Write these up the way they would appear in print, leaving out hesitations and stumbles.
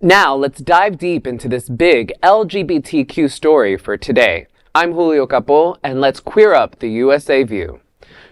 Now, let's dive deep into this big LGBTQ story for today. I'm Julio Capó, and let's queer up the USA view.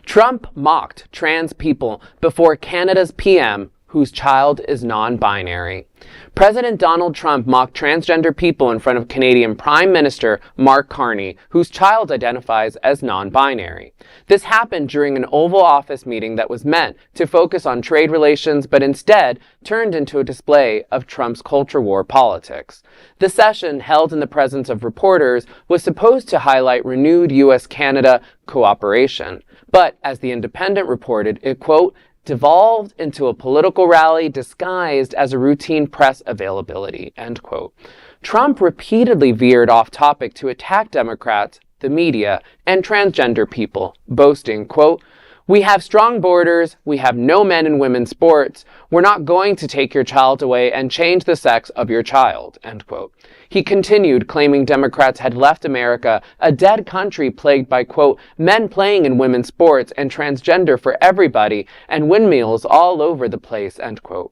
Trump mocked trans people before Canada's PM, whose child is non-binary. President Donald Trump mocked transgender people in front of Canadian Prime Minister Mark Carney, whose child identifies as non-binary. This happened during an Oval Office meeting that was meant to focus on trade relations, but instead turned into a display of Trump's culture war politics. The session, held in the presence of reporters, was supposed to highlight renewed U.S. Canada cooperation. But, as The Independent reported, it, quote, devolved into a political rally disguised as a routine press availability, end quote. Trump repeatedly veered off topic to attack Democrats, the media, and transgender people, boasting, quote, we have strong borders, we have no men and women sports, we're not going to take your child away and change the sex of your child, end quote. He continued, claiming Democrats had left America a dead country plagued by, quote, men playing in women's sports and transgender for everybody and windmills all over the place, end quote.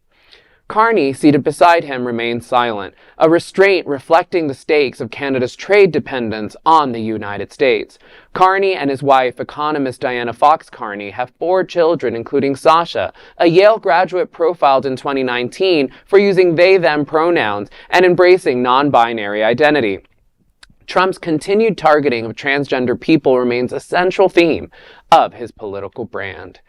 Carney, seated beside him, remained silent, a restraint reflecting the stakes of Canada's trade dependence on the United States. Carney and his wife, economist Diana Fox Carney, have 4 children, including Sasha, a Yale graduate profiled in 2019 for using they-them pronouns and embracing non-binary identity. Trump's continued targeting of transgender people remains a central theme of his political brand.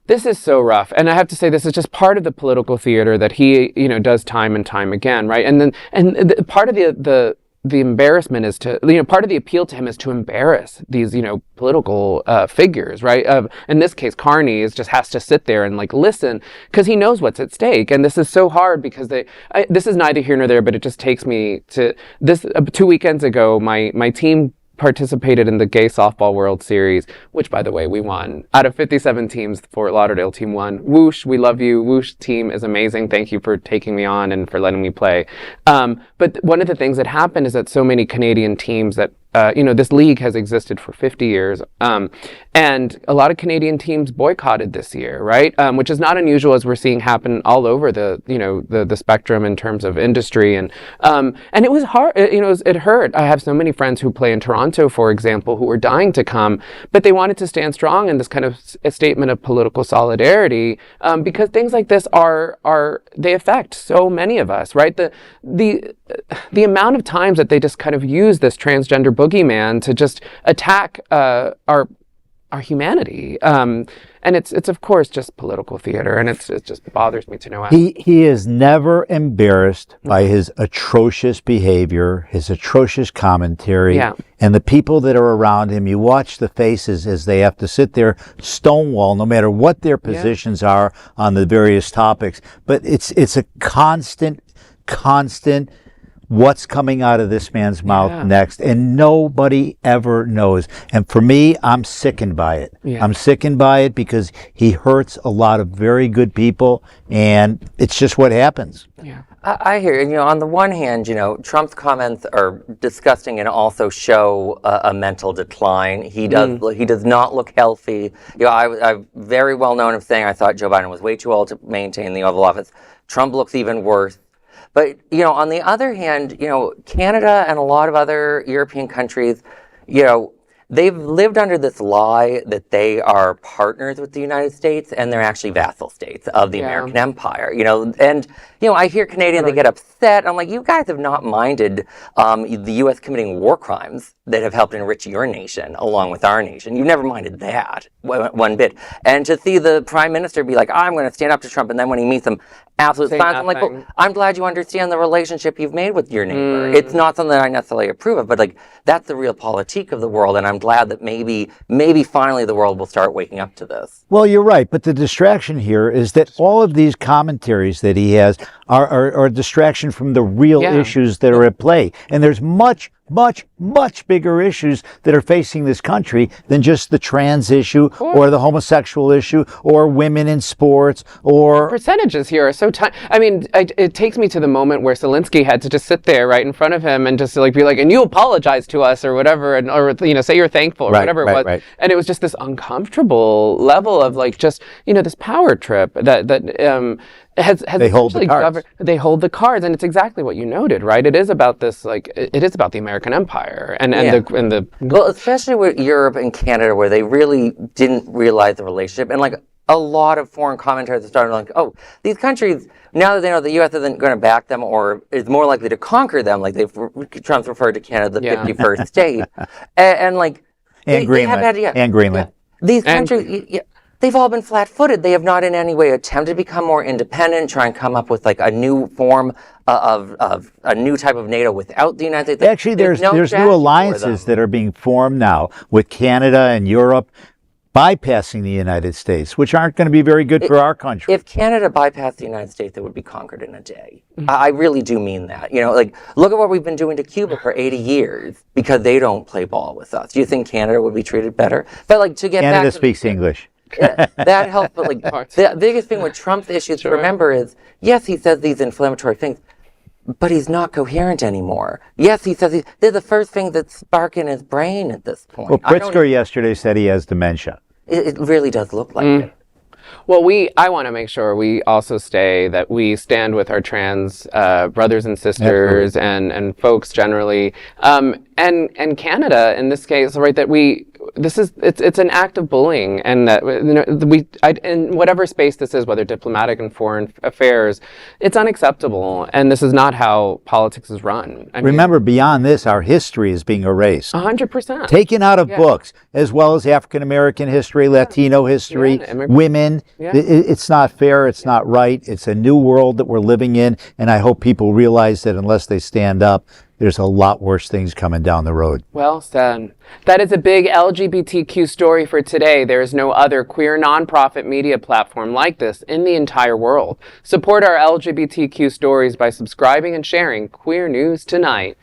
This is so rough, and I have to say this is just part of the political theater that he, does time and time again, right? And part of the embarrassment is to, part of the appeal to him is to embarrass these, political figures, right? In this case, Carney just has to sit there and listen because he knows what's at stake, and this is so hard because this is neither here nor there, but it just takes me to this. 2 weekends ago, my team participated in the Gay Softball World Series, which, by the way, we won. Out of 57 teams, the Fort Lauderdale team won. Whoosh, we love you. Whoosh team is amazing. Thank you for taking me on and for letting me play. But one of the things that happened is that so many Canadian teams that this league has existed for 50 years, and a lot of Canadian teams boycotted this year, right? Which is not unusual, as we're seeing happen all over the spectrum in terms of industry, and it was hard. It hurt. I have so many friends who play in Toronto, for example, who were dying to come, but they wanted to stand strong in this kind of a statement of political solidarity, because things like this they affect so many of us, right? The amount of times that they just kind of use this transgender boogeyman to just attack our humanity, and it's of course just political theater, and it just bothers me to no end. He is never embarrassed by his atrocious behavior, his atrocious commentary, and the people that are around him. You watch the faces as they have to sit there stonewall, no matter what their positions are on the various topics. But it's a constant what's coming out of this man's mouth next, and nobody ever knows. And for me, I'm sickened by it. I'm sickened by it because he hurts a lot of very good people, and it's just what happens. I hear you. On the one hand, Trump's comments are disgusting and also show a mental decline. He does not look healthy. I'm very well known of saying I thought Joe Biden was way too old to maintain the Oval Office. Trump looks even worse. But, on the other hand, Canada and a lot of other European countries, they've lived under this lie that they are partners with the United States, and they're actually vassal states of the American empire, and, I hear Canadians, they get upset. I'm like, you guys have not minded the U.S. committing war crimes that have helped enrich your nation along with our nation. You've never minded that one bit. And to see the Prime Minister be like, I'm going to stand up to Trump, and then when he meets him, absolute silence. I'm like, well, I'm glad you understand the relationship you've made with your neighbor. It's not something that I necessarily approve of, but that's the real politique of the world, and I'm glad that maybe finally the world will start waking up to this. Well, you're right, but the distraction here is that all of these commentaries that he has are a distraction from the real issues that are at play. And there's much bigger issues that are facing this country than just the trans issue or the homosexual issue or women in sports or... The percentages here are so tiny. I mean, it takes me to the moment where Zelensky had to just sit there right in front of him and just be like, and you apologize to us or whatever, or say you're thankful or whatever it was. Right. And it was just this uncomfortable level of just, this power trip that They hold the cards. They hold the cards, and it's exactly what you noted, right? It is about this, like, it is about the American empire, and the well, especially with Europe and Canada, where they really didn't realize the relationship, and like a lot of foreign commentators started like, oh, these countries, now that they know the U.S. isn't going to back them or is more likely to conquer them, like Trump's referred to Canada the 51st state, and like Greenland, and Greenland. These countries. They've all been flat-footed. They have not in any way attempted to become more independent, try and come up with like a new form of a new type of NATO without the United States. Actually, there's new alliances that are being formed now with Canada and Europe bypassing the United States, which aren't going to be very good for our country. If Canada bypassed the United States, it would be conquered in a day. I really do mean that. You know, like, look at what we've been doing to Cuba for 80 years because they don't play ball with us. Do you think Canada would be treated better? But like, to get Canada back speaks English. That helps, but like the biggest thing with Trump's issues to remember is, yes, he says these inflammatory things, but he's not coherent anymore. Yes, he says they're the first thing that's sparking his brain at this point. Well, Pritzker yesterday said he has dementia. It really does look like it. Well, I want to make sure we also that we stand with our trans brothers and sisters and folks generally, and Canada in this case, right? That it's an act of bullying, and that in whatever space this is, whether diplomatic and foreign affairs, it's unacceptable, and this is not how politics is run. Remember, beyond this, our history is being erased. 100%. Taken out of books, as well as African American history, Latino history, women. Yeah. It's not fair. It's not right. It's a new world that we're living in, and I hope people realize that unless they stand up, there's a lot worse things coming down the road. Well said. That is a big LGBTQ story for today. There is no other queer nonprofit media platform like this in the entire world. Support our LGBTQ stories by subscribing and sharing Queer News Tonight.